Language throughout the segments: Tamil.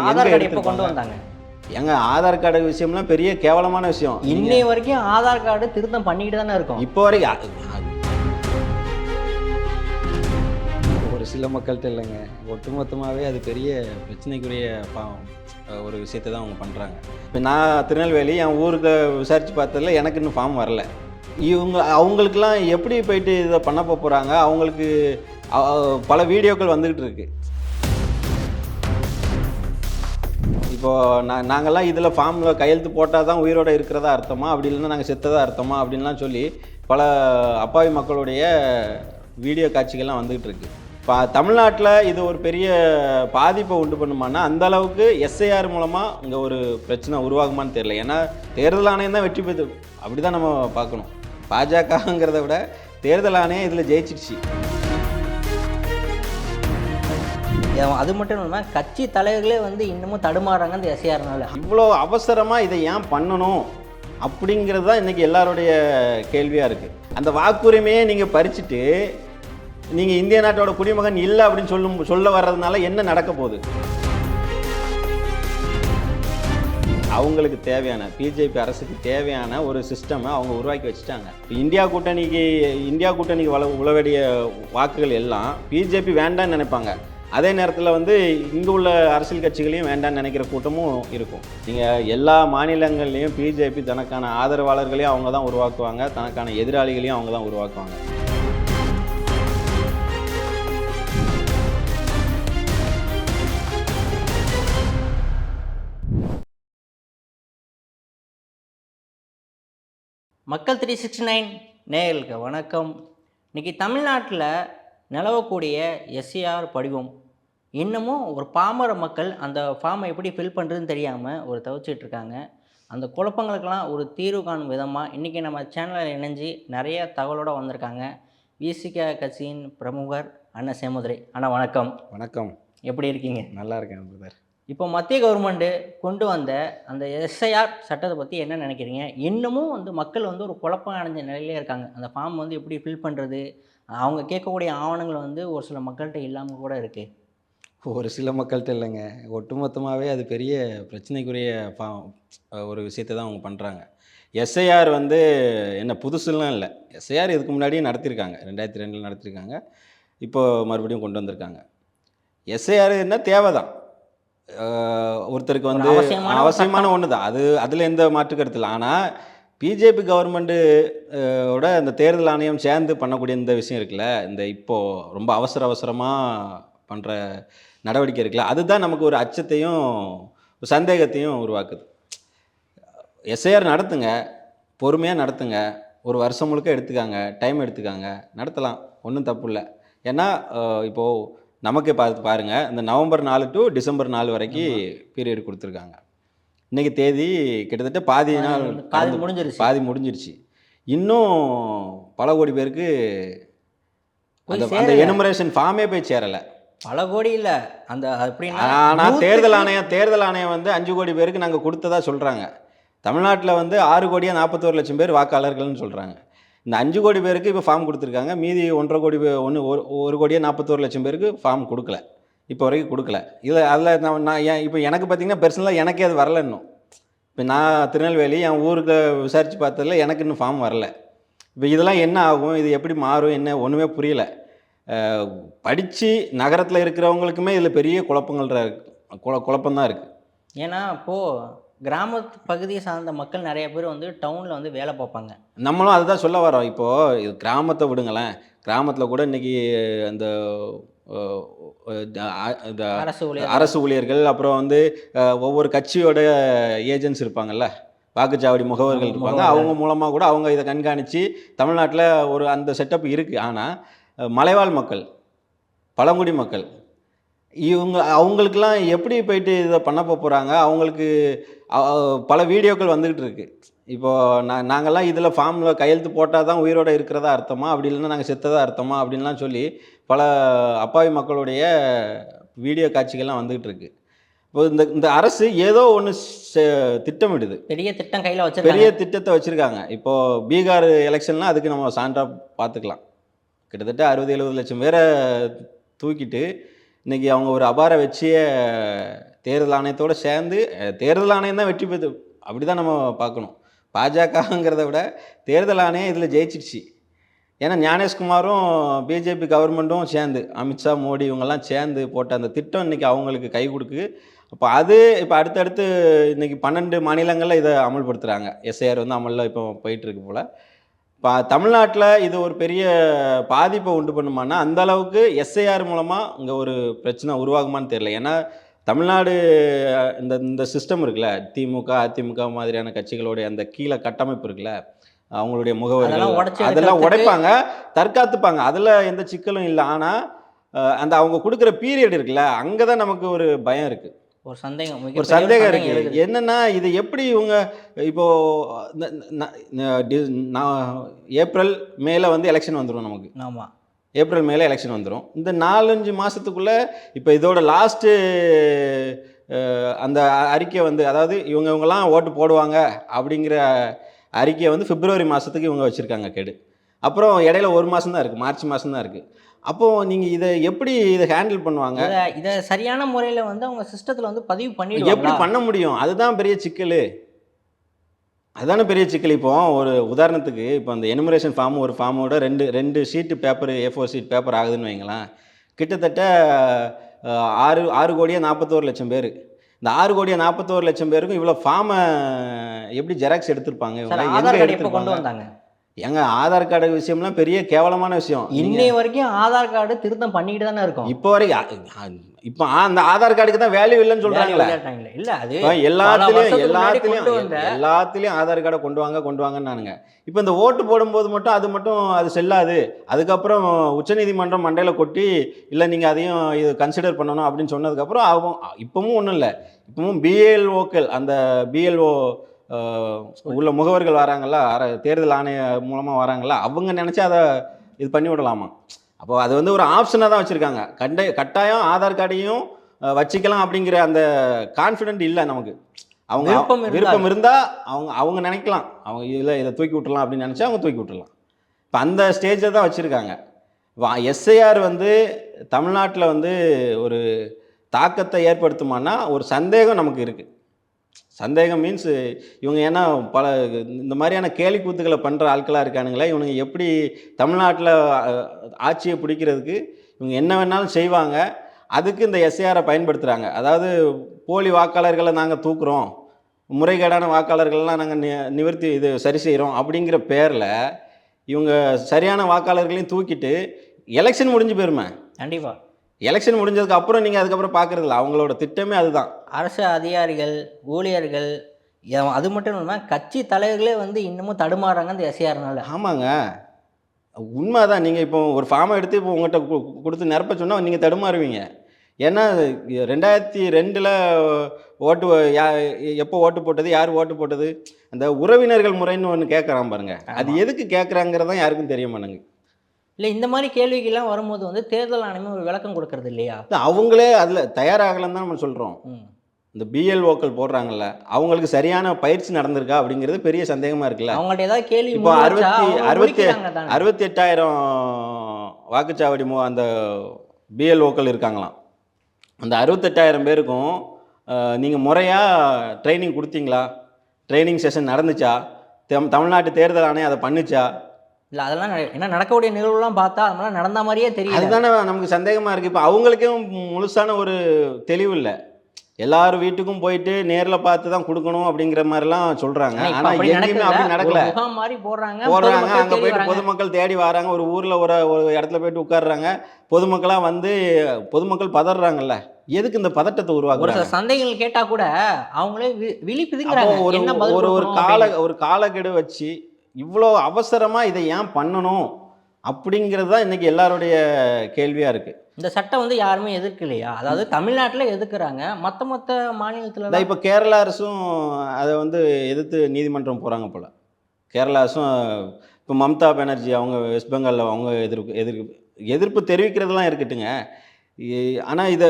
ஆதார் கார்டு எப்போ கொண்டு வந்தாங்க? எங்க ஆதார் கார்டு விஷயம்லாம் பெரிய கேவலமான விஷயம். இன்னைய வரைக்கும் ஆதார் கார்டு திருத்தம் பண்ணிக்கிட்டு தானே இருக்கும். இப்போ வரைக்கும் ஒரு சில மக்கள்கிட்ட இல்லைங்க, ஒட்டுமொத்தமாகவே அது பெரிய பிரச்சனைக்குரிய ஒரு விஷயத்தை தான் அவங்க பண்ணுறாங்க. இப்போ நான் திருநெல்வேலி என் ஊருக்கு விசாரித்து பார்த்ததில் எனக்கு இன்னும் ஃபார்ம் வரல. அவங்களுக்கெல்லாம் எப்படி போயிட்டு இதை பண்ண போகிறாங்க? அவங்களுக்கு பல வீடியோக்கள் வந்துக்கிட்டு இருக்கு. இப்போது நாங்கள்லாம் இதில் ஃபார்மில் கையெழுத்து போட்டால் தான் உயிரோடு இருக்கிறதா அர்த்தமா, அப்படி இல்லைன்னா நாங்கள் செத்ததாக அர்த்தமா அப்படின்லாம் சொல்லி பல அப்பாவி மக்களுடைய வீடியோ காட்சிகள்லாம் வந்துக்கிட்டு இருக்கு. இப்போ தமிழ்நாட்டில் இது ஒரு பெரிய பாதிப்பை உண்டு பண்ணுமானா அந்த அளவுக்கு எஸ்ஐஆர் மூலமாக இங்கே ஒரு பிரச்சனை உருவாகுமான்னு தெரியல. ஏன்னா தேர்தல் ஆணையம் தான் வெற்றி பெற்று, அப்படி தான் நம்ம பார்க்கணும். பாஜகங்கிறத விட தேர்தல் ஆணையம் இதில் ஜெயிச்சிடுச்சு. அது மட்டும் இல்லாமல் கட்சி தலைவர்களே இன்னமும் தடுமாறாங்க இந்த எஸ்ஐஆர்னால. இவ்வளோ அவசரமாக இதை ஏன் பண்ணணும் அப்படிங்கிறது தான் இன்றைக்கி எல்லாருடைய கேள்வியாக இருக்குது. அந்த வாக்குரிமையே நீங்கள் பறிச்சுட்டு நீங்கள் இந்திய நாட்டோட குடிமகன் இல்லை அப்படின்னு சொல்ல வர்றதுனால என்ன நடக்க போகுது? அவங்களுக்கு தேவையான பிஜேபி அரசுக்கு தேவையான ஒரு சிஸ்டமை அவங்க உருவாக்கி வச்சுட்டாங்க. இப்போ இந்தியா கூட்டணிக்கு உளவேடிய வாக்குகள் எல்லாம் பிஜேபி வேண்டான்னு நினைப்பாங்க. அதே நேரத்தில் இங்கே உள்ள அரசியல் கட்சிகளையும் வேண்டான்னு நினைக்கிற கூட்டமும் இருக்கும். நீங்கள் எல்லா மாநிலங்கள்லேயும் பிஜேபி தனக்கான ஆதரவாளர்களையும் அவங்க தான் உருவாக்குவாங்க, தனக்கான எதிராளிகளையும் அவங்க தான் உருவாக்குவாங்க. மக்கள் 369 நேயர்களுக்கு வணக்கம். இன்றைக்கி தமிழ்நாட்டில் நிலவக்கூடிய எஸ்ஐஆர் படிவம் இன்னமும் ஒரு பாமர மக்கள் அந்த ஃபார்மை எப்படி ஃபில் பண்ணுறதுன்னு தெரியாமல் தவிச்சிட்ருக்காங்க. அந்த குழப்பங்களுக்கெல்லாம் ஒரு தீர்வு காணும் விதமாக இன்றைக்கி நம்ம சேனலில் இணைஞ்சு நிறைய தகவலோடு வந்திருக்காங்க விசிக கட்சியின் பிரமுகர் அண்ணன் சேமதுரை. அண்ணா வணக்கம். வணக்கம். எப்படி இருக்கீங்க? நல்லா இருக்கேன் பிரதர். இப்போ மத்திய கவர்மெண்ட்டு கொண்டு வந்த அந்த எஸ்ஐஆர் சட்டத்தை பற்றி என்ன நினைக்கிறீங்க? இன்னமும் மக்கள் ஒரு குழப்பம் அடைஞ்ச நிலையிலே இருக்காங்க. அந்த ஃபார்ம் எப்படி ஃபில் பண்ணுறது, அவங்க கேட்கக்கூடிய ஆவணங்கள் ஒரு சில மக்கள்கிட்ட இல்லாமல் கூட இருக்குது. ஒரு சில மக்கள்கிட்ட இல்லைங்க, ஒட்டுமொத்தமாகவே அது பெரிய பிரச்சனைக்குரிய ஒரு விஷயத்தை தான் அவங்க பண்ணுறாங்க. எஸ்ஐஆர் என்ன புதுசுலாம் இல்லை. எஸ்ஐஆர் இதுக்கு முன்னாடியே நடத்தியிருக்காங்க, 2002 நடத்தியிருக்காங்க. இப்போது மறுபடியும் கொண்டு வந்திருக்காங்க. எஸ்ஐஆர் என்ன தேவை தான், ஒருத்தருக்கு அவசியமான ஒன்று தான், அதில் எந்த மாற்று கருத்து இல்லை. ஆனால் பிஜேபி கவர்மெண்ட்டோட இந்த தேர்தல் ஆணையம் சேர்ந்து பண்ணக்கூடிய இந்த விஷயம் இருக்குல்ல, இந்த இப்போது ரொம்ப அவசரமாக பண்ணுற நடவடிக்கை இருக்குல்ல, அதுதான் நமக்கு ஒரு அச்சத்தையும் சந்தேகத்தையும் உருவாக்குது. எஸ்ஐஆர் நடத்துங்க, பொறுமையாக நடத்துங்க, ஒரு வருஷம் முழுக்க எடுத்துக்காங்க, டைம் எடுத்துக்காங்க, நடத்தலாம், ஒன்றும் தப்பு இல்லை. ஏன்னா இப்போது நமக்கு பாருங்கள், இந்த நவம்பர் 4 டு டிசம்பர் 4 வரைக்கும் பீரியட் கொடுத்துருக்காங்க. இன்றைக்கி தேதி கிட்டத்தட்ட பாதி முடிஞ்சிருச்சு. இன்னும் பல கோடி பேருக்கு அந்த எனுமரேஷன் ஃபார்மே போய் சேரலை. பல கோடி இல்லை அந்த அப்படின்னா. ஆனால் தேர்தல் ஆணையம் 5 கோடி பேருக்கு நாங்கள் கொடுத்ததா சொல்கிறாங்க. தமிழ்நாட்டில் 6 கோடியே 41 லட்சம் பேர் வாக்காளர்கள்னு சொல்கிறாங்க. இந்த 5 கோடி பேருக்கு இப்போ ஃபார்ம் கொடுத்துருக்காங்க. மீதி 1.5 கோடி 1 கோடியே 41 லட்சம் பேருக்கு ஃபார்ம் கொடுக்கல, இப்போ வரைக்கும் கொடுக்கல. அதில் நான் இப்போ எனக்கு பார்த்திங்கன்னா பெர்சனலாக எனக்கே அது வரல இன்னும். இப்போ நான் திருநெல்வேலி என் ஊருக்கு விசாரித்து பார்த்ததில் எனக்கு இன்னும் ஃபார்ம் வரல. இப்போ இதெல்லாம் என்ன ஆகும், இது எப்படி மாறும், என்ன ஒன்றுமே புரியலை. படித்து நகரத்தில் இருக்கிறவங்களுக்குமே இதில் பெரிய குழப்பம்தான் இருக்குது. ஏன்னா இப்போது கிராமத்து பகுதியை சார்ந்த மக்கள் நிறைய பேர் டவுனில் வேலை பார்ப்பாங்க. நம்மளும் அதுதான் சொல்ல வரோம். இப்போது இது கிராமத்தை விடுங்களேன், கிராமத்தில் கூட இன்றைக்கி அந்த அரசு ஊழியர்கள், அப்புறம் ஒவ்வொரு கட்சியோட ஏஜென்ட்ஸ் இருப்பாங்கள்ல, வாக்குச்சாவடி முகவர்கள் இருப்பாங்க, அவங்க மூலமாக கூட அவங்க இதை கண்காணித்து தமிழ்நாட்டில் ஒரு அந்த செட்டப் இருக்குது. ஆனால் மலைவாழ் மக்கள், பழங்குடி மக்கள், அவங்களுக்கெல்லாம் எப்படி போயிட்டு இதை பண்ண போகிறாங்க? அவங்களுக்கு பல வீடியோக்கள் வந்துக்கிட்டு இருக்குது. இப்போது நாங்கள்லாம் இதில் ஃபார்மில் கையெழுத்து போட்டால் தான் உயிரோடு இருக்கிறதா அர்த்தமா, அப்படி இல்லைன்னா நாங்கள் செத்ததாக அர்த்தமா அப்படின்லாம் சொல்லி பல அப்பாவி மக்களுடைய வீடியோ காட்சிகள்லாம் வந்துக்கிட்டு இருக்குது. இப்போ இந்த அரசு ஏதோ ஒன்று திட்டமிடுது, பெரிய திட்டம் கையில் பெரிய திட்டத்தை வச்சுருக்காங்க. இப்போது பீகார் எலெக்ஷன்லாம் அதுக்கு நம்ம சான்றாக பார்த்துக்கலாம். கிட்டத்தட்ட 60-70 லட்சம் பேரை தூக்கிட்டு இன்றைக்கி அவங்க ஒரு அபார வெற்றியை தேர்தல் ஆணையத்தோடு சேர்ந்து தேர்தல் ஆணையம் தான் வெற்றி பெற்று, அப்படி தான் நம்ம பார்க்கணும். பாஜகங்கிறத விட தேர்தல் ஆணையம் இதில் ஜெயிச்சிடுச்சு. ஏன்னா ஞானேஷ்குமாரும் பிஜேபி கவர்மெண்ட்டும் சேர்ந்து, அமித்ஷா, மோடி இவங்கெல்லாம் சேர்ந்து போட்ட அந்த திட்டம் இன்றைக்கி அவங்களுக்கு கை கொடுக்கு. அப்போ அது இப்போ அடுத்தடுத்து இன்றைக்கி 12 மாநிலங்களில் இதை அமல்படுத்துகிறாங்க. எஸ்ஐஆர் வந்து அமலில் இப்போ போயிட்டுருக்கு போல். இப்போ தமிழ்நாட்டில் இது ஒரு பெரிய பாதிப்பை உண்டு பண்ணுமானா, அந்த அளவுக்கு எஸ்ஐஆர் மூலமாக இங்கே ஒரு பிரச்சனை உருவாகுமான்னு தெரியல. ஏன்னா தமிழ்நாடு இந்த இந்த சிஸ்டம் இருக்குல்ல, திமுக, அதிமுக மாதிரியான கட்சிகளுடைய அந்த கீழே கட்டமைப்பு இருக்குல்ல, அவங்களுடைய முகவர்கள் அதெல்லாம் உடைப்பாங்க, தற்காத்துப்பாங்க. அதில் எந்த சிக்கலும் இல்லை. ஆனால் அந்த அவங்க கொடுக்குற பீரியட் இருக்குல்ல, அங்கே தான் நமக்கு ஒரு பயம் இருக்குது, ஒரு சந்தேகம் இருக்குது. என்னன்னா இது எப்படி இவங்க இப்போ ஏப்ரல் மேல வந்து எலெக்ஷன் வந்துடும் நமக்கு. ஆமாம், ஏப்ரல் மேல எலெக்ஷன் வந்துடும். இந்த 4-5 மாதத்துக்குள்ளே இப்போ இதோட லாஸ்ட்டு அந்த அறிக்கை வந்து, அதாவது இவங்கெல்லாம் ஓட்டு போடுவாங்க அப்படிங்கிற அறிக்கையை வந்து பிப்ரவரி மாதத்துக்கு இவங்க வச்சுருக்காங்க கெடு. அப்புறம் இடையில 1 மாதம் தான் இருக்குது, மார்ச் மாதம் தான் இருக்குது. அப்போது நீங்கள் இதை எப்படி இதை ஹேண்டில் பண்ணுவாங்க? இதை சரியான முறையில் வந்து அவங்க சிஸ்டத்தில் வந்து பதிவு பண்ணிடுவாங்க. எப்படி பண்ண முடியும்? அதுதான் பெரிய சிக்கல். அதுதானே பெரிய சிக்கல். இப்போ ஒரு உதாரணத்துக்கு, இப்போ அந்த எனுமரேஷன் ஃபார்ம் ஒரு ஃபார்மோட ரெண்டு sheet paper, A4 sheet paper ஆகுதுன்னு வைங்களேன். கிட்டத்தட்ட 6,41,00,000 பேர். இந்த 6,41,00,000 பேருக்கும் இவ்வளோ ஃபார்மை எப்படி ஜெராக்ஸ் எடுத்திருப்பாங்க? இவங்க கொண்டு வந்தாங்க. எங்க ஆதார் கார்டு விஷயம்லாம் பெரிய கேவலமான விஷயம். இன்னைய வரைக்கும் ஆதார் கார்டு திருத்தம் பண்ணிக்கிட்டு தானே இருக்கும். இப்போ வரைக்கும் இப்போ அந்த ஆதார் கார்டுக்கு தான் வேல்யூ இல்லைன்னு சொல்றாங்களே. இல்ல, அது எல்லாத்துலயும் ஆதார் கார்டை கொண்டு வாங்கன்னு நானுங்க. இப்போ இந்த ஓட்டு போடும்போது மட்டும் அது செல்லாது. அதுக்கப்புறம் உச்சநீதிமன்றம் மண்டையில் கொட்டி இல்லை நீங்கள் அதையும் இது கன்சிடர் பண்ணணும் அப்படின்னு சொன்னதுக்கப்புறம் இப்பவும் ஒன்றும் இல்லை. இப்பவும் பிஎல்ஓக்கள், அந்த பிஎல்ஓ உள்ள முகவர்கள் வராங்களா, தேர்தல் ஆணைய மூலமாக வராங்களா, அவங்க நினச்சா அதை இது பண்ணி விடலாமா? அப்போ அது வந்து ஒரு ஆப்ஷனாக தான் வச்சுருக்காங்க. கட்டாயம் ஆதார் கார்டையும் வச்சுக்கலாம் அப்படிங்கிற அந்த கான்ஃபிடென்ட் இல்லை நமக்கு. அவங்க விருப்பம் இருந்தால் அவங்க நினைக்கலாம், அவங்க இதை தூக்கி விட்டுறலாம் அப்படின்னு நினச்சா அவங்க தூக்கி விட்டுறலாம். இப்போ அந்த ஸ்டேஜில் தான் வச்சுருக்காங்க. எஸ்ஐஆர் வந்து தமிழ்நாட்டில் வந்து ஒரு தாக்கத்தை ஏற்படுத்துமானா ஒரு சந்தேகம் நமக்கு இருக்குது. சந்தேகம் மீன்ஸ் இவங்க ஏன்னா இந்த மாதிரியான கேலி கூத்துக்களை பண்ணுற ஆட்களாக இருக்கானுங்களே, இவனுங்க எப்படி தமிழ்நாட்டில் ஆட்சியை பிடிக்கிறதுக்கு இவங்க என்ன வேணாலும் செய்வாங்க. அதுக்கு இந்த எஸ்ஐஆரை பயன்படுத்துகிறாங்க. அதாவது போலி வாக்காளர்களை நாங்கள் தூக்குறோம், முறைகேடான வாக்காளர்கள்லாம் நாங்கள் நிவர்த்தி சரி செய்கிறோம் அப்படிங்கிற பேரில் இவங்க சரியான வாக்காளர்களையும் தூக்கிட்டு எலெக்ஷன் முடிஞ்சு போயிருமே. கண்டிப்பாக எலெக்ஷன் முடிஞ்சதுக்கு அப்புறம் நீங்கள் அதுக்கப்புறம் பார்க்குறதில்ல. அவங்களோட திட்டமே அதுதான். அரசு அதிகாரிகள், ஊழியர்கள், அது மட்டும் இல்லாமல் கட்சி தலைவர்களே வந்து இன்னமும் தடுமாறுறாங்க இந்த எஸ்ஐஆர்னால. ஆமாங்க, உண்மை தான். நீங்கள் இப்போ ஒரு ஃபார்மை எடுத்து இப்போ உங்கள்கிட்ட கொடுத்து நிரப்ப சொன்னால் நீங்கள் தடுமாறுவீங்க. ஏன்னா 2002 ஓட்டு எப்போ ஓட்டு போட்டது, யார் ஓட்டு போட்டது, அந்த உறவினர்கள் முறைன்னு ஒன்று கேட்குறான் பாருங்க. அது எதுக்கு கேட்குறாங்கிறதான் யாருக்கும் தெரிய மாட்டேங்க. இல்லை, இந்த மாதிரி கேள்விகள்லாம் வரும்போது வந்து தேர்தல் ஆணையமே ஒரு விளக்கம் கொடுக்கறது இல்லையா? அவங்களே அதில் தயாராகலன்னு தான் நம்ம சொல்கிறோம். இந்த பிஎல்ஓக்கள் போடுறாங்கல்ல, அவங்களுக்கு சரியான பயிற்சி நடந்திருக்கா அப்படிங்கிறது பெரிய சந்தேகமாக இருக்குல்ல. அவங்கள்ட்ட ஏதாவது கேள்வி இப்போ 68,000 வாக்குச்சாவடி அந்த பிஎல்ஓக்கள் இருக்காங்களாம். அந்த 68,000 பேருக்கும் நீங்கள் முறையாக ட்ரைனிங் கொடுத்தீங்களா? ட்ரைனிங் செஷன் நடந்துச்சா? தமிழ்நாட்டு தேர்தல் ஆணையம் அதை பண்ணுச்சா? இல்லை, அதெல்லாம் என்ன நடக்கக்கூடிய நிகழ்வுலாம் பார்த்தா அதெல்லாம் நடந்த மாதிரியே தெரியும். அதுதானே நமக்கு சந்தேகமாக இருக்குது. இப்போ அவங்களுக்கும் முழுசான ஒரு தெளிவு இல்லை. எல்லாரும் வீட்டுக்கும் போயிட்டு நேரில் பார்த்து தான் கொடுக்கணும் அப்படிங்கிற மாதிரிலாம் சொல்கிறாங்க. ஆனால் எங்கேயுமே அப்படி நடக்கலை. போடுறாங்க, அங்கே போயிட்டு பொதுமக்கள் தேடி வராங்க. ஒரு ஊரில் ஒரு இடத்துல போயிட்டு உட்காடுறாங்க. பொதுமக்களாக வந்து பொதுமக்கள் பதறாங்கல்ல. எதுக்கு இந்த பதட்டத்தை உருவாக்குறாங்க? சந்தைகள் கேட்டால் கூட அவங்களே விழிப்புதுங்கிறாங்க. ஒரு காலக்கெடு வச்சு இவ்வளோ அவசரமாக இதை ஏன் பண்ணணும் அப்படிங்கிறது தான் இன்றைக்கி எல்லாருடைய கேள்வியாக இருக்குது. இந்த சட்டம் வந்து யாருமே எதிர்க்கலையா? அதாவது தமிழ்நாட்டில் எதிர்க்கிறாங்க, மற்ற மாநிலத்தில் இப்போ கேரளா அரசும் அதை வந்து எதிர்த்து நீதிமன்றம் போகிறாங்க போல். கேரளா அரசும் இப்போ மம்தா பானர்ஜி அவங்க வெஸ்ட் பெங்காலில் அவங்க எதிர்ப்பு தெரிவிக்கிறதுலாம் இருக்கட்டுங்க. ஆனால் இது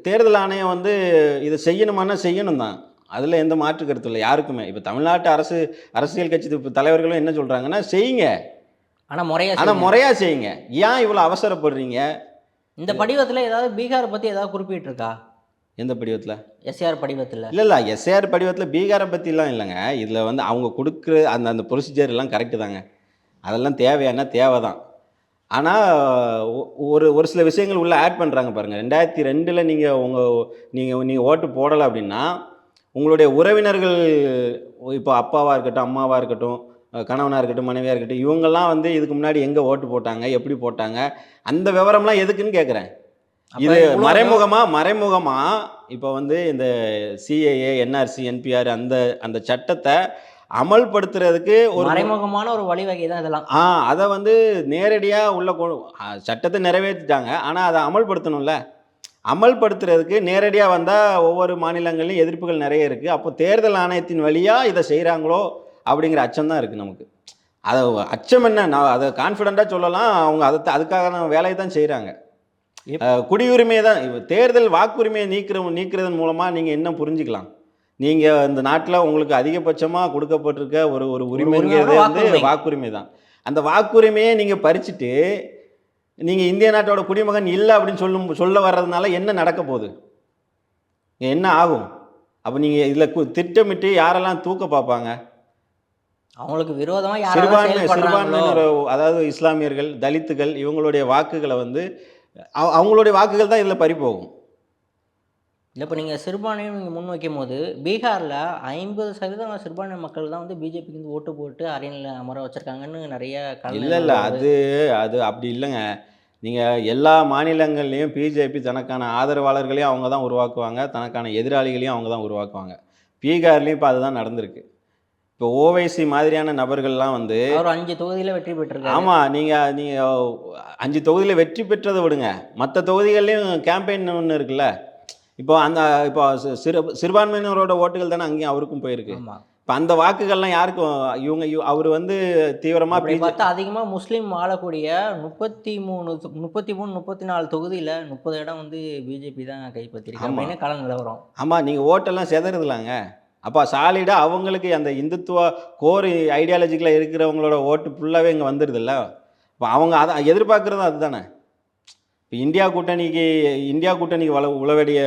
தேர்தல் ஆணையம் வந்து இதை செய்யணும் தான். அதில் எந்த மாற்று கருத்து இல்லை யாருக்குமே. இப்போ தமிழ்நாட்டு அரசியல் கட்சி தலைவர்களும் என்ன சொல்கிறாங்கன்னா, செய்யுங்க, ஆனால் முறையாக செய்யுங்க. ஏன் இவ்வளோ அவசரப்படுறீங்க? இந்த படிவத்தில் ஏதாவது பீகாரை பற்றி ஏதாவது குறிப்பிட்டிருக்கா? எந்த படிவத்தில்? எஸ்ஏஆர் படிவத்தில். இல்லை எஸ்ஏஆர் படிவத்தில் பீகாரை பற்றிலாம் இல்லைங்க. இதில் வந்து அவங்க கொடுக்குற அந்த அந்த ப்ரொசீஜர் எல்லாம் கரெக்டு தாங்க. அதெல்லாம் தேவையான தேவை தான். ஆனால் ஒரு ஒரு சில விஷயங்கள் உள்ளே ஆட் பண்ணுறாங்க பாருங்கள். 2002 நீங்கள் ஓட்டு போடலை அப்படின்னா உங்களுடைய உறவினர்கள், இப்போ அப்பாவாக இருக்கட்டும், அம்மாவாக இருக்கட்டும், கணவனாக இருக்கட்டும், மனைவியாக இருக்கட்டும், இவங்கெல்லாம் வந்து இதுக்கு முன்னாடி எங்கே ஓட்டு போட்டாங்க, எப்படி போட்டாங்க, அந்த விவரம்லாம் எதுக்குன்னு கேட்குறேன். இது மறைமுகமா இப்போ வந்து இந்த சிஏஏ, என்ஆர்சி, என்பிஆர் அந்த அந்த சட்டத்தை அமல்படுத்துறதுக்கு ஒரு மறைமுகமான ஒரு வழிவகை தான் இதெல்லாம். அதை வந்து நேரடியாக உள்ள சட்டத்தை நிறைவேற்றிட்டாங்க. ஆனால் அதை அமல்படுத்தணும்ல. அமல்படுத்துறதுக்கு நேரடியாக வந்தால் ஒவ்வொரு மாநிலங்கள்லையும் எதிர்ப்புகள் நிறைய இருக்குது. அப்போ தேர்தல் ஆணையத்தின் வழியாக இதை செய்கிறாங்களோ அப்படிங்கிற அச்சம் தான் இருக்குது நமக்கு. அதை அச்சம் என்ன, நான் அதை கான்ஃபிடெண்ட்டாக சொல்லலாம். அவங்க அதுக்கான வேலையை தான் செய்கிறாங்க. குடியுரிமையை தான் தேர்தல் வாக்குரிமையை நீக்கிறதன் மூலமாக நீங்கள் என்ன புரிஞ்சுக்கலாம்? நீங்கள் இந்த நாட்டில் உங்களுக்கு அதிகபட்சமாக கொடுக்கப்பட்டிருக்க ஒரு உரிமைங்கிறது வந்து வாக்குரிமை தான். அந்த வாக்குரிமையை நீங்கள் பறிச்சுட்டு நீங்கள் இந்திய நாட்டோட குடிமகன் இல்லை அப்படின்னு சொல்ல வர்றதுனால என்ன நடக்க போகுது, என்ன ஆகும்? அப்போ நீங்கள் இதில் திட்டமிட்டு யாரெல்லாம் தூக்க பார்ப்பாங்க? அவங்களுக்கு விரோதமாக சிறுபான்மையினர், அதாவது இஸ்லாமியர்கள், தலித்துகள், இவங்களுடைய வாக்குகளை வந்து அவங்களுடைய வாக்குகள் தான் இதில் பறிபோகும். இல்லை, இப்போ நீங்கள் சிறுபான்மையை நீங்கள் முன்வைக்கும் போது பீகாரில் 50% சிறுபான்மை மக்கள் தான் வந்து பிஜேபிக்கு வந்து ஓட்டு போட்டு அரியணையில் அமர வச்சுருக்காங்கன்னு நிறைய இல்லை அது அப்படி இல்லைங்க. நீங்கள் எல்லா மாநிலங்கள்லேயும் பிஜேபி தனக்கான ஆதரவாளர்களையும் அவங்க தான் உருவாக்குவாங்க, தனக்கான எதிராளிகளையும் அவங்க தான் உருவாக்குவாங்க. பீகார்லேயும் இப்போ அதுதான் நடந்திருக்கு. இப்போ ஓவைசி மாதிரியான நபர்கள்லாம் வந்து ஒரு 5 தொகுதியில் வெற்றி பெற்றிருக்காங்க. ஆமாம், நீங்கள் 5 தொகுதியில் வெற்றி பெற்றதை விடுங்க, மற்ற தொகுதிகள்லையும் கேம்பெயின் ஒன்று இருக்குல்ல. இப்போ சிறுபான்மையினரோட ஓட்டுகள் தானே அங்கேயும் அவருக்கும் போயிருக்கு. இப்போ அந்த வாக்குகள்லாம் யாருக்கும் அவர் வந்து தீவிரமாக பார்த்தா அதிகமாக முஸ்லீம் வாழக்கூடிய 34 தொகுதியில் 30 இடம் வந்து பிஜேபி தான் கைப்பற்றிருக்கு அப்படின்னு கள நிலவரம். ஆமாம், நீங்கள் ஓட்டெல்லாம் செதறதுலாங்க. அப்போ சாலிடாக அவங்களுக்கு அந்த இந்துத்துவ கோர் ஐடியாலஜிக்கில் இருக்கிறவங்களோட ஓட்டு ஃபுல்லாகவே இங்கே வந்துடுதுல்ல. இப்போ அவங்க அதை எதிர்பார்க்குறதும் அதுதானே. இப்போ இந்தியா கூட்டணிக்கு உழ வேண்டிய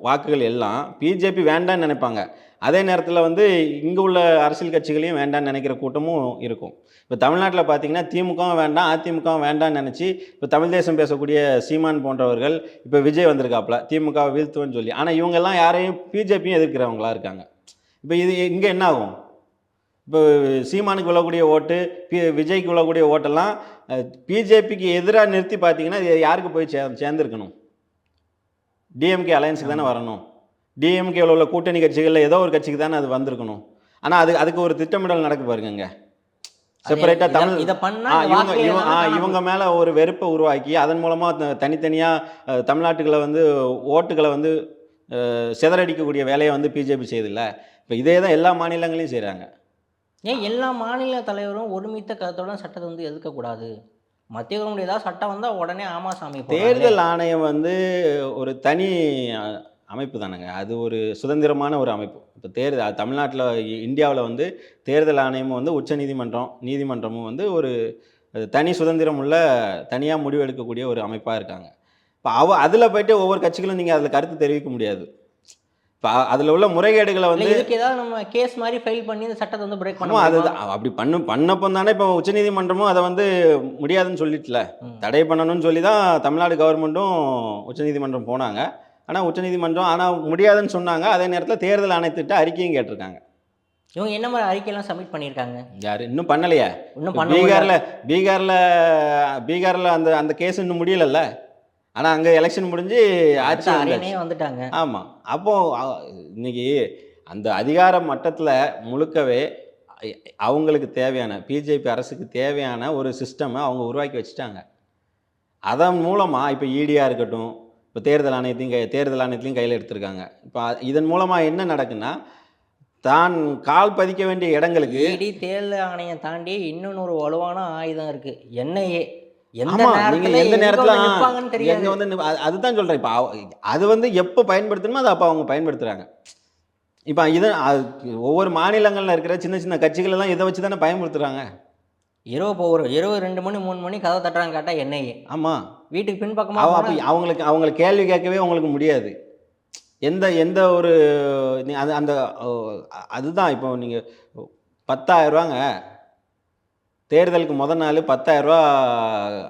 வாக்குகள் எல்லாம் பிஜேபி வேண்டான்னு நினைப்பாங்க. அதே நேரத்தில் வந்து இங்கே உள்ள அரசியல் கட்சிகளையும் வேண்டான்னு நினைக்கிற கூட்டமும் இருக்கும். இப்போ தமிழ்நாட்டில் பார்த்தீங்கன்னா திமுகவும் வேண்டாம், அதிமுகவும் வேண்டான்னு நினச்சி இப்போ தமிழ் தேசம் பேசக்கூடிய சீமான் போன்றவர்கள் இப்போ விஜய் வந்திருக்காப்புல திமுகவை வீழ்த்துவேன்னு சொல்லி. ஆனால் இவங்கெல்லாம் யாரையும் பிஜேபியும் எதிர்க்கிறவங்களா இருக்காங்க. இப்போ இது இங்கே என்ன ஆகும்? இப்போ சீமானுக்கு விழக்கூடிய ஓட்டு, விஜய்க்கு விழக்கூடிய ஓட்டெல்லாம் பிஜேபிக்கு எதிராக நிறுத்தி பார்த்தீங்கன்னா யாருக்கு போய் சேர்ந்துருக்கணும்? டிஎம்கே அலையன்ஸுக்கு தானே வரணும். டிஎம்கேவில் உள்ள கூட்டணி கட்சிகளில் ஏதோ ஒரு கட்சிக்கு தானே அது வந்திருக்கணும். ஆனால் அதுக்கு ஒரு திட்டமிடல் நடக்க பாருங்க. செப்பரேட்டாக இவங்க மேலே ஒரு வெறுப்பை உருவாக்கி அதன் மூலமாக தனித்தனியாக தமிழ்நாட்டுகளை வந்து ஓட்டுகளை வந்து சிதறடிக்கக்கூடிய வேலையை வந்து பிஜேபி செய்யுதில்ல. இப்போ இதே தான் எல்லா மாநிலங்களையும் செய்கிறாங்க. ஏன் எல்லா மாநில தலைவரும் ஒருமித்த கருத்தோட சட்டத்தை வந்து எதிர்க்கக்கூடாது? மத்திய கவர்மெண்ட் ஏதாவது சட்டம் வந்தால் உடனே ஆமாசாமி. தேர்தல் ஆணையம் வந்து ஒரு தனி அமைப்பு தானேங்க. அது ஒரு சுதந்திரமான ஒரு அமைப்பு. இப்போ தமிழ்நாட்டில் இந்தியாவில் வந்து தேர்தல் ஆணையமும் வந்து நீதிமன்றமும் வந்து ஒரு தனி சுதந்திரம் உள்ள தனியாக முடிவெடுக்கக்கூடிய ஒரு அமைப்பாக இருக்காங்க. இப்போ அதில் போய்ட்டு ஒவ்வொரு கட்சிகளும் நீங்கள் அதில் கருத்து தெரிவிக்க முடியாது. இப்போ அதில் உள்ள முறைகேடுகளை வந்து இதுக்கு ஏதாவது நம்ம கேஸ் மாதிரி ஃபைல் பண்ணி இந்த சட்டத்தை வந்து பிரேக் பண்ணுவோம். அது அப்படி பண்ணப்போ தானே இப்போ உச்சநீதிமன்றமும் அதை வந்து முடியாதுன்னு சொல்லிட்டுல, தடை பண்ணணும்னு சொல்லி தான் தமிழ்நாடு கவர்மெண்ட்டும் உச்சநீதிமன்றம் போனாங்க. ஆனால் உச்சநீதிமன்றம் முடியாதுன்னு சொன்னாங்க. அதே நேரத்தில் தேர்தல் ஆணையத்திட்ட அறிக்கையும் கேட்டிருக்காங்க. இவங்க என்ன மாதிரி அறிக்கையெல்லாம் சப்மிட் பண்ணியிருக்காங்க? யார் இன்னும் பண்ணலையா? பீகாரில் அந்த கேஸ் இன்னும் முடியலைல்ல. ஆனால் அங்கே எலெக்ஷன் முடிஞ்சு ஆட்சி வந்துட்டாங்க. ஆமாம். அப்போது இன்னைக்கு அந்த அதிகார மட்டத்தில் முழுக்கவே அவங்களுக்கு தேவையான பிஜேபி அரசுக்கு தேவையான ஒரு சிஸ்டமை அவங்க உருவாக்கி வச்சுட்டாங்க. அதன் மூலமாக இப்போ ஈடியாக இருக்கட்டும், இப்போ தேர்தல் ஆணையத்தையும் கையில் எடுத்திருக்காங்க. இப்போ இதன் மூலமாக என்ன நடக்குன்னா, தான் கால் பதிக்க வேண்டிய இடங்களுக்கு இடி தேர்தல் ஆணையம் தாண்டி இன்னொன்று ஒரு வலுவான ஆயுதம் இருக்குது, என்ஐஏ. எந்த நேரத்தில் எங்கே வந்து அதுதான் சொல்கிறேன். இப்போ அது வந்து எப்போ பயன்படுத்தணுமோ அதை அப்போ அவங்க பயன்படுத்துகிறாங்க. இப்போ ஒவ்வொரு மாநிலங்களில் இருக்கிற சின்ன சின்ன கட்சிகள் எல்லாம் இதை வச்சு தானே பயன்படுத்துகிறாங்க. இரவு 2 மணி 3 மணி கதை தட்டுறாங்க கேட்டால் என்ஐஏ. ஆமாம், வீட்டுக்கு பின்பக்கமாக அவங்களுக்கு கேள்வி கேட்கவே உங்களுக்கு முடியாது. எந்த எந்த ஒரு அது அந்த அதுதான் இப்போ நீங்கள் 10,000 தேர்தலுக்கு நாள் 10,000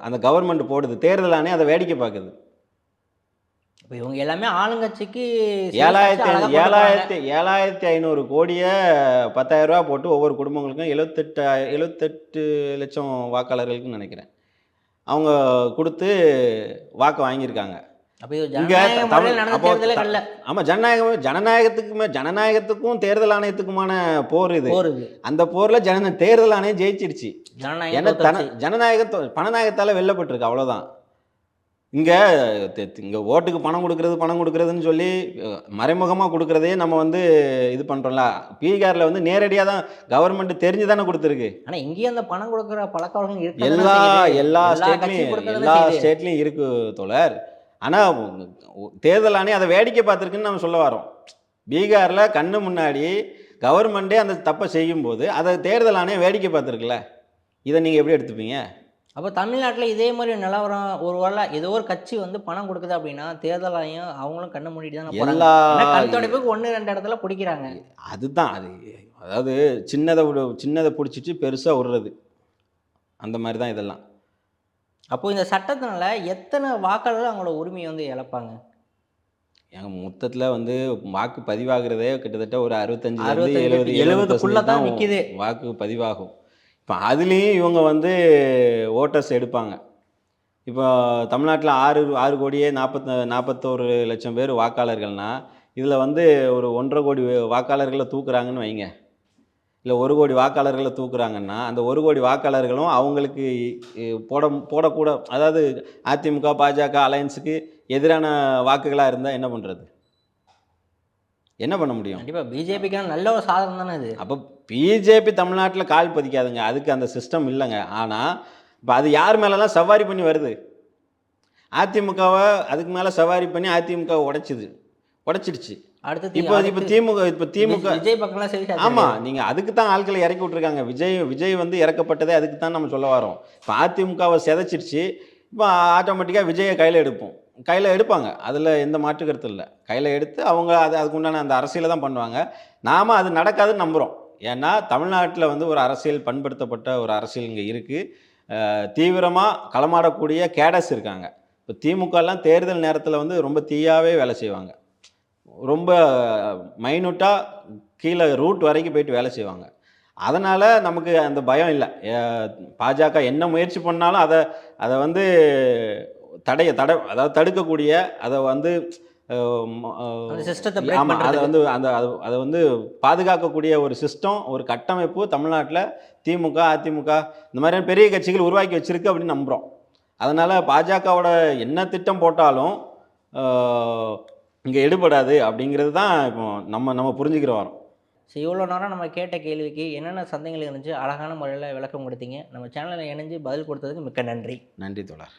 அந்த கவர்மெண்ட் போடுது, தேர்தல் ஆணையம் அதை வேடிக்கை பார்க்குது. இப்போ இவங்க எல்லாமே ஆளுங்கட்சிக்கு 7,500 கோடியை 10,000 போட்டு ஒவ்வொரு குடும்பங்களுக்கும் 78 லட்சம் வாக்காளர்களுக்குன்னு நினைக்கிறேன், அவங்க கொடுத்து வாக்கு வாங்கியிருக்காங்க. அப்போ இது இங்கே ஜனநாயக முறையில் நடந்த தேர்தலே அல்ல. ஆமாம், ஜனநாயகத்துக்குமான தேர்தல் ஆணையத்துக்குமான போர் இது. அந்த போரில் தேர்தல் ஆணையம் ஜெயிச்சிடுச்சு. ஏன்னா பணநாயகத்தால் வெல்லப்பட்டிருக்கு, அவ்வளோதான். இங்கே ஓட்டுக்கு பணம் கொடுக்குறதுன்னு சொல்லி மறைமுகமாக கொடுக்குறதே நம்ம இது பண்ணுறோம்ல. பீகாரில் நேரடியாக தான் கவர்மெண்ட் தெரிஞ்சு தானே கொடுத்துருக்கு. ஆனால் இங்கேயும் அந்த பணம் கொடுக்குற பழக்கம் இருக்கு, எல்லா ஸ்டேட்லேயும் இருக்கு தோழர். ஆனால் தேர்தல் ஆணையம் அதை வேடிக்கை பார்த்துருக்குன்னு நம்ம சொல்ல வரோம். பீகாரில் கண்ணு முன்னாடி கவர்மெண்ட்டே அந்த தப்பை செய்யும்போது அதை தேர்தல் ஆணையம் வேடிக்கை பார்த்துருக்குல்ல. இதை நீங்கள் எப்படி எடுத்துப்பீங்க? அப்போ தமிழ்நாட்டில் இதே மாதிரி நிலவரம் ஒரு வேளை ஏதோ ஒரு கட்சி பணம் கொடுக்குது அப்படின்னா தேர்தல் ஆணையம் அவங்களும் கண்ணை மூடிட்டு தான் எல்லா கண் துடைப்புக்கு 1-2 இடத்துல பிடிக்கிறாங்க. அதுதான் அது. அதாவது சின்னதை பிடிச்சிட்டு பெருசாக விடுறது, அந்த மாதிரி தான் இதெல்லாம். அப்போது இந்த சட்டத்தினால எத்தனை வாக்காளர்கள் அவங்களோட உரிமையை இழப்பாங்க? எங்கள் மொத்தத்தில் வாக்கு பதிவாகிறதே கிட்டத்தட்ட ஒரு 65-70 தான் நிற்கிது வாக்கு பதிவாகும். இப்போ அதுலேயும் இவங்க ஓட்டர்ஸ் எடுப்பாங்க. இப்போ தமிழ்நாட்டில் 6 கோடியே 41 லட்சம் பேர் வாக்காளர்கள்னால் இதில் ஒரு 1.5 கோடி வாக்காளர்களை தூக்குறாங்கன்னு வைங்க, இல்லை 1 கோடி வாக்காளர்களை தூக்குறாங்கன்னா அந்த 1 கோடி வாக்காளர்களும் அவங்களுக்கு போடக்கூட, அதாவது அதிமுக பாஜக அலையன்ஸுக்கு எதிரான வாக்குகளாக இருந்தால் என்ன பண்ணுறது? என்ன பண்ண முடியும்? கண்டிப்பாக பிஜேபிக்கான நல்ல ஒரு சாதனம் தானே இது. அப்போ பிஜேபி தமிழ்நாட்டில் கால் பதிக்காதுங்க, அதுக்கு அந்த சிஸ்டம் இல்லைங்க. ஆனால் இப்போ அது யார் மேலெல்லாம் சவாரி பண்ணி வருது? அதிமுகவை அதுக்கு மேலே சவாரி பண்ணி அதிமுகவை உடைச்சிடுச்சு. அடுத்து இப்போ திமுக விஜய் பக்கம்லாம் சரி. ஆமாம், நீங்கள் அதுக்கு தான் ஆட்களை இறக்கி விட்ருக்காங்க. விஜய் இறக்கப்பட்டதே அதுக்கு தான் நம்ம சொல்ல வரோம். இப்போ அதிமுகவை சிதைச்சிடுச்சு, இப்போ ஆட்டோமேட்டிக்காக விஜயை கையில் எடுப்பாங்க, அதில் எந்த மாற்று கருத்து இல்லை. கையில் எடுத்து அவங்க அதுக்குண்டான அந்த அரசியலை தான் பண்ணுவாங்க. நாம் அது நடக்காதுன்னு நம்புகிறோம். ஏன்னா தமிழ்நாட்டில் ஒரு அரசியல் பண்படுத்தப்பட்ட ஒரு அரசியல் இங்கே இருக்குது. தீவிரமாக களமாடக்கூடிய கேடஸ் இருக்காங்க. இப்போ திமுகலாம் தேர்தல் நேரத்தில் ரொம்ப தீயாகவே வேலை செய்வாங்க, ரொம்ப மைனூட்டாக கீழே ரூட் வரைக்கும் போயிட்டு வேலை செய்வாங்க. அதனால் நமக்கு அந்த பயம் இல்லை. பாஜக என்ன முயற்சி பண்ணாலும் அதை அதாவது தடுக்கக்கூடிய, அதை ஆமாம், அதை பாதுகாக்கக்கூடிய ஒரு சிஸ்டம், ஒரு கட்டமைப்பு தமிழ்நாட்டில் திமுக அதிமுக இந்த மாதிரியான பெரிய கட்சிகள் உருவாக்கி வச்சிருக்கு அப்படின்னு நம்புகிறோம். அதனால் பாஜகவோட என்ன திட்டம் போட்டாலும் இங்கே எடுபடாது அப்படிங்கிறது தான் இப்போ நம்ம புரிஞ்சுக்கிற வரோம். ஸோ இவ்வளோ நேரம் நம்ம கேட்ட கேள்விக்கு என்னென்ன சந்தேகங்கள் இருந்துச்சு அழகான முறையில் விளக்கம் கொடுத்தீங்க. நம்ம சேனலில் இணைஞ்சு பதில் கொடுத்ததுக்கு மிக்க நன்றி. நன்றி தோழர்.